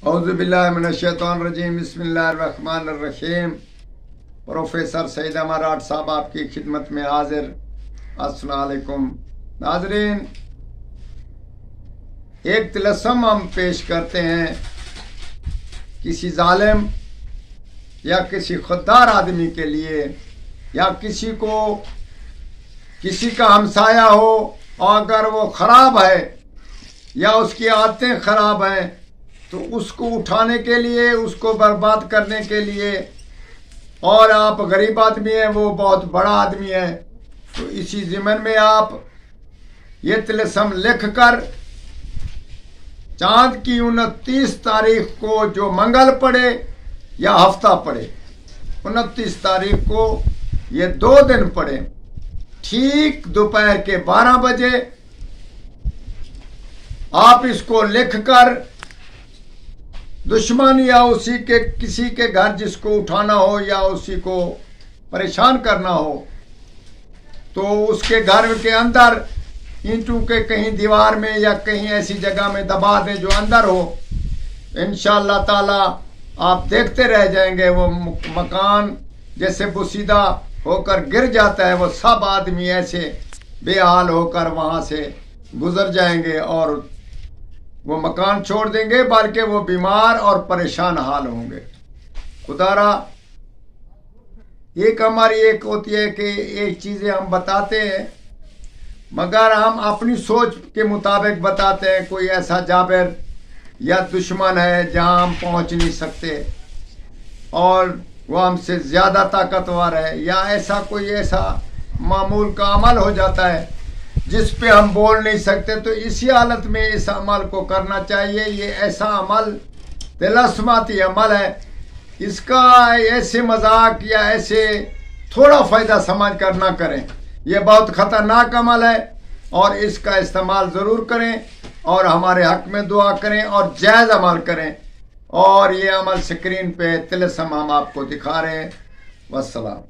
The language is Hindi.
औज़ुबिल्लाहिमिनश्शैतानिर्रजीम बिस्मिल्लाहिर्रहमानिर्रहीम। प्रोफेसर सईद अमराट साहब आपकी खिदमत में हाजिर। अस्सलाम वालेकुम नाज़रीन, एक तिलस्म हम पेश करते हैं किसी जालिम या किसी खुददार आदमी के लिए, या किसी का हमसाया हो और अगर वो ख़राब है या उसकी आदतें ख़राब हैं तो उसको उठाने के लिए, उसको बर्बाद करने के लिए, और आप गरीब आदमी हैं, वो बहुत बड़ा आदमी है, तो इसी ज़िम्मन में आप ये तिलस्म लिख कर चाँद की 29 तारीख को जो मंगल पड़े या हफ्ता पड़े, 29 तारीख को ये 2 दिन पड़े, ठीक दोपहर के 12 बजे आप इसको लिखकर दुश्मन या उसी के किसी के घर जिसको उठाना हो या उसी को परेशान करना हो तो उसके घर के अंदर ईंटों के कहीं दीवार में या कहीं ऐसी जगह में दबा दें जो अंदर हो। इंशाअल्लाह ताला आप देखते रह जाएंगे, वो मकान जैसे बुसीदा होकर गिर जाता है, वो सब आदमी ऐसे बेहाल होकर वहाँ से गुजर जाएंगे और वो मकान छोड़ देंगे, बल्कि वो बीमार और परेशान हाल होंगे। खुदारा एक हमारी एक होती है कि एक चीज़ें हम बताते हैं मगर हम अपनी सोच के मुताबिक बताते हैं। कोई ऐसा जाबिर या दुश्मन है जहां हम पहुंच नहीं सकते और वो हमसे ज़्यादा ताकतवर है, या ऐसा कोई ऐसा मामूल का अमल हो जाता है जिस पे हम बोल नहीं सकते, तो इसी हालत में इस अमल को करना चाहिए। ये ऐसा अमल तिलस्माती अमल है, इसका ऐसे मजाक या ऐसे थोड़ा फ़ायदा समझ कर ना करें। ये बहुत ख़तरनाक अमल है और इसका इस्तेमाल ज़रूर करें और हमारे हक़ में दुआ करें और जायज़ अमल करें। और ये अमल स्क्रीन पे तिलस्म हम आपको दिखा रहे हैं। वस्सलाम।